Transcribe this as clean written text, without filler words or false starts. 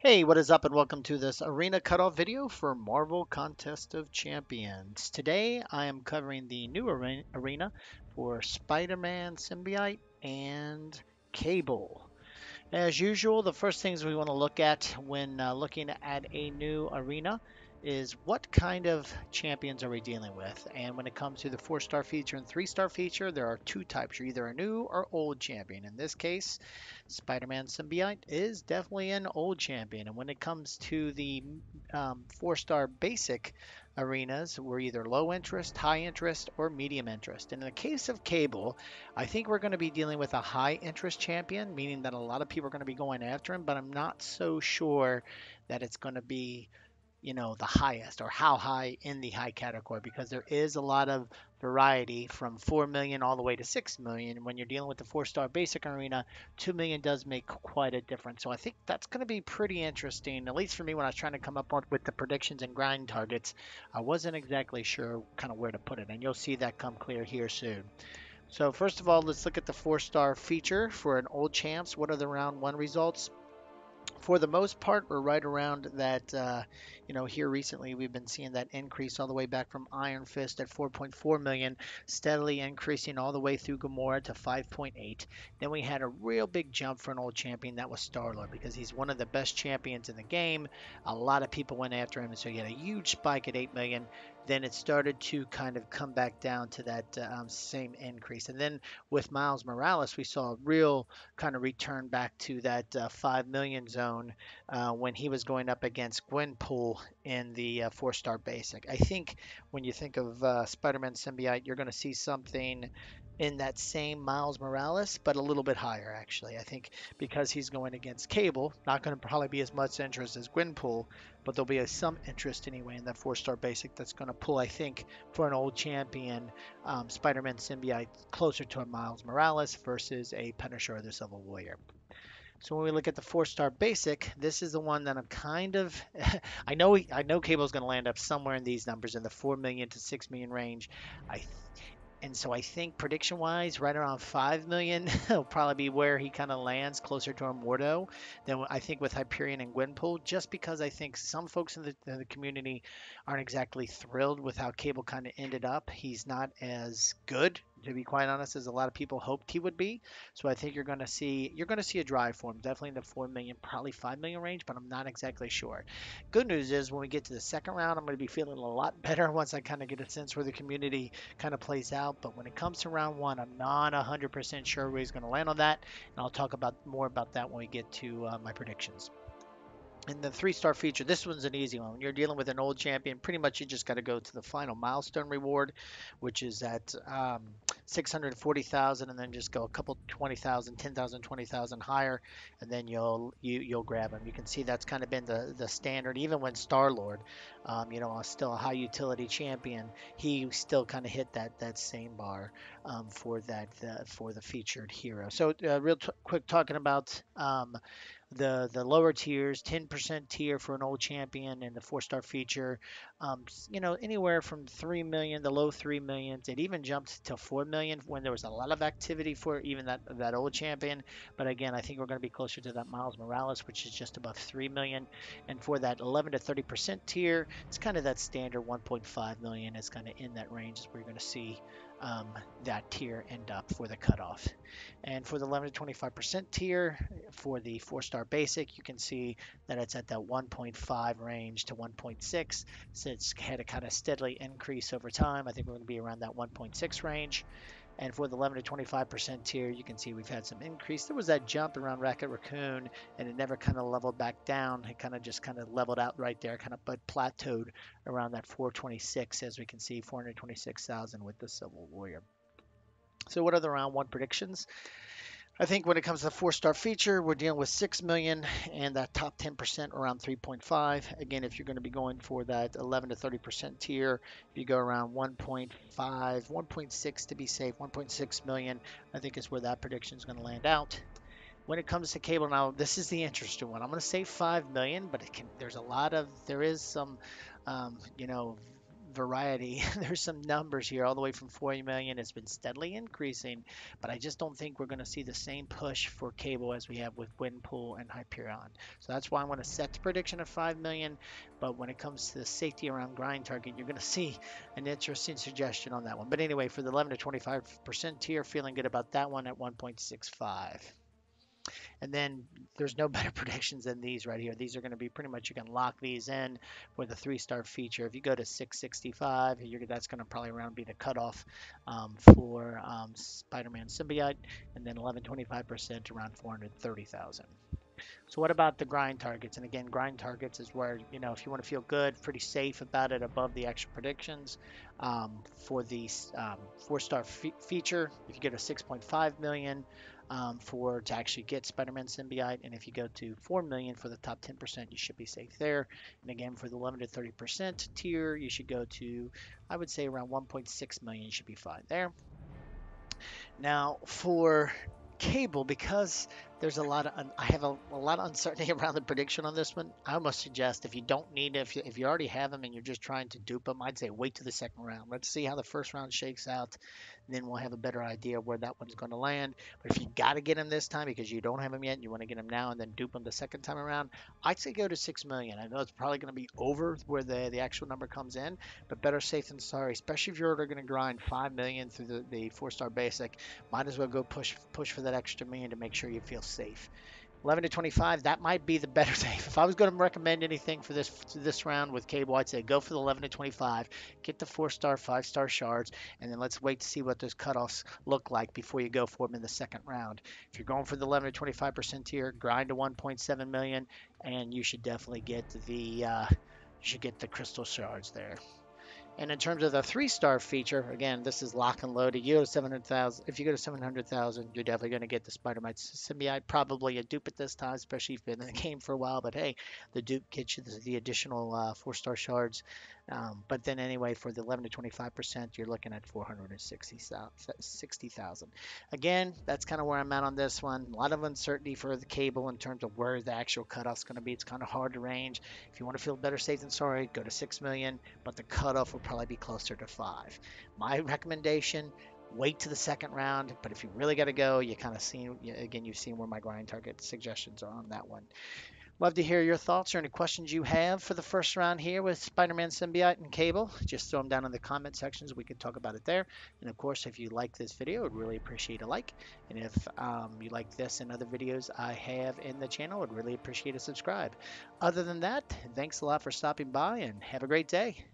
Hey, what is up, and welcome to this arena cutoff video for Marvel Contest of Champions. Today I am covering the new arena for Spider-Man Symbiote and Cable. As usual, the first things we want to look at when looking at a new arena is what kind of champions are we dealing with? And when it comes to the 4-star feature and 3-star feature, there are two types. You're either a new or old champion. In this case, Spider-Man Symbiote is definitely an old champion. And when it comes to the 4-star basic arenas, we're either low interest, high interest, or medium interest. And in the case of Cable, I think we're going to be dealing with a high interest champion, meaning that a lot of people are going to be going after him, but I'm not so sure that it's going to be the highest or how high in the high category because there is a lot of variety from 4 million all the way to 6 million. When you're dealing with the 4-star basic arena, 2 million does make quite a difference. So I think that's going to be pretty interesting, at least for me when I was trying to come up with the predictions and grind targets. I wasn't exactly sure kind of where to put it, and you'll see that come clear here soon. So first of all, let's look at the 4-star feature for an old champs. What are the round one results? For the most part, we're right around that. Here recently we've been seeing that increase all the way back from Iron Fist at 4.4 million, steadily increasing all the way through Gamora to 5.8. Then we had a real big jump for an old champion that was Star-Lord because he's one of the best champions in the game. A lot of people went after him, and so he had a huge spike at 8 million. Then it started to kind of come back down to that same increase. And then with Miles Morales, we saw a real kind of return back to that 5 million zone when he was going up against Gwenpool in the 4-star basic. I think when you think of Spider-Man Symbiote, you're going to see something in that same Miles Morales, but a little bit higher, actually. I think because he's going against Cable, not going to probably be as much interest as Gwenpool, but there'll be some interest anyway in that 4-star basic that's going to pull, I think, for an old champion, Spider-Man Symbiote closer to a Miles Morales versus a Punisher or the Civil Warrior. So when we look at the 4-star basic, this is the one that I'm kind of I know Cable's going to land up somewhere in these numbers in the 4 million to 6 million range. I and so I think prediction wise, right around 5 million will probably be where he kind of lands closer to a Mordo than I think with Hyperion and Gwenpool, just because I think some folks in the community aren't exactly thrilled with how Cable kind of ended up. He's not as good, to be quite honest, as a lot of people hoped he would be. So I think you're going to see a drive for him, definitely in the 4 million, probably 5 million range, but I'm not exactly sure. Good news is when we get to the second round, I'm going to be feeling a lot better once I kind of get a sense where the community kind of plays out. But when it comes to round one, I'm not 100% sure where he's going to land on that. And I'll talk about more about that when we get to my predictions. And the 3-star feature, this one's an easy one. When you're dealing with an old champion, pretty much you just got to go to the final milestone reward, which is at 640,000, and then just go a couple 20,000, 10,000, 20,000 higher, and then you'll grab him. You can see that's kind of been the standard, even when Star Lord, still a high utility champion, he still kind of hit that same bar for the featured hero. So quick talking about. The lower tiers, 10% tier for an old champion and the 4-star feature, anywhere from 3 million, the low 3 millions. It even jumped to 4 million when there was a lot of activity for even that old champion. But again, I think we're going to be closer to that Miles Morales, which is just above 3 million. And for that 11 to 30% tier, it's kind of that standard 1.5 million is kind of in that range is where you're going to see that tier end up for the cutoff. And for the 11 to 25% tier, for the 4-star basic, you can see that it's at that 1.5 range to 1.6. So it's had a kind of steadily increase over time. I think we're going to be around that 1.6 range. And for the 11 to 25% tier, you can see we've had some increase. There was that jump around Rocket Raccoon, and it never kind of leveled back down. It kind of just kind of leveled out right there, kind of but plateaued around that 426, as we can see, 426,000 with the Civil Warrior. So what are the round one predictions? I think when it comes to the 4-star feature, we're dealing with 6 million and that top 10% around 3.5. Again, if you're going to be going for that 11 to 30% tier, you go around 1.5, 1.6 to be safe, 1.6 million, I think is where that prediction is going to land out. When it comes to Cable, now this is the interesting one. I'm going to say 5 million, but there is some, um, you know, variety. There's some numbers here all the way from 40 million. It's been steadily increasing, but I just don't think we're going to see the same push for cable as we have with Windpool and Hyperion. So that's why I'm going to set the prediction at 5 million. But when it comes to the safety around grind target, you're going to see an interesting suggestion on that one. But anyway, for the 11 to 25% tier, feeling good about that one at 1.65. And then there's no better predictions than these right here. These are going to be pretty much, you can lock these in with a 3-star feature. If you go to 665, that's going to probably around be the cutoff for Spider-Man Symbiote, and then 11.25% around 430,000. So what about the grind targets? And again, grind targets is where, if you want to feel good, pretty safe about it above the extra predictions. For the 4-star feature, if you go to 6.5 million for to actually get Spider-Man Symbiote, and if you go to 4 million for the top 10%, you should be safe there. And again, for the 11 to 30% tier, you should go to, I would say, around 1.6 million. You should be fine there. Now for cable, because there's a lot of I have a lot of uncertainty around the prediction on this one. I almost suggest if you don't need it, if you already have them and you're just trying to dupe them, I'd say wait to the second round. Let's see how the first round shakes out, and then we'll have a better idea of where that one's going to land. But if you got to get them this time because you don't have them yet, and you want to get them now and then dupe them the second time around, I'd say go to 6 million. I know it's probably going to be over where the actual number comes in, but better safe than sorry, especially if you're going to grind 5 million through the 4-star basic. Might as well go push for that extra million to make sure you feel safe. 11 to 25, that might be the better safe. If I was going to recommend anything for this round with cable, I'd say go for the 11 to 25, get the 4-star, 5-star shards, and then let's wait to see what those cutoffs look like before you go for them in the second round. If you're going for the 11 to 25% tier, grind to 1.7 million, and you should definitely get the crystal shards there. And in terms of the 3-star feature, again, this is lock and loaded. You go to 700,000. If you go to 700,000, you're definitely going to get the Spider-Man Symbiote. Probably a dupe at this time, especially if you've been in the game for a while. But hey, the dupe gets you the additional 4-star shards. But then anyway, for the 11 to 25%, you're looking at 460,000. Again, that's kind of where I'm at on this one. A lot of uncertainty for the cable in terms of where the actual cutoff's going to be. It's kind of hard to range. If you want to feel better safe than sorry, go to 6 million, but the cutoff will probably be closer to 5. My recommendation, wait to the second round, but if you really got to go, you kind of seen, again, you've seen where my grind target suggestions are on that one. Love to hear your thoughts or any questions you have for the first round here with Spider-Man Symbiote and Cable. Just throw them down in the comment sections. We can talk about it there. And of course, if you like this video, I'd really appreciate a like. And if you like this and other videos I have in the channel, I'd really appreciate a subscribe. Other than that, thanks a lot for stopping by and have a great day.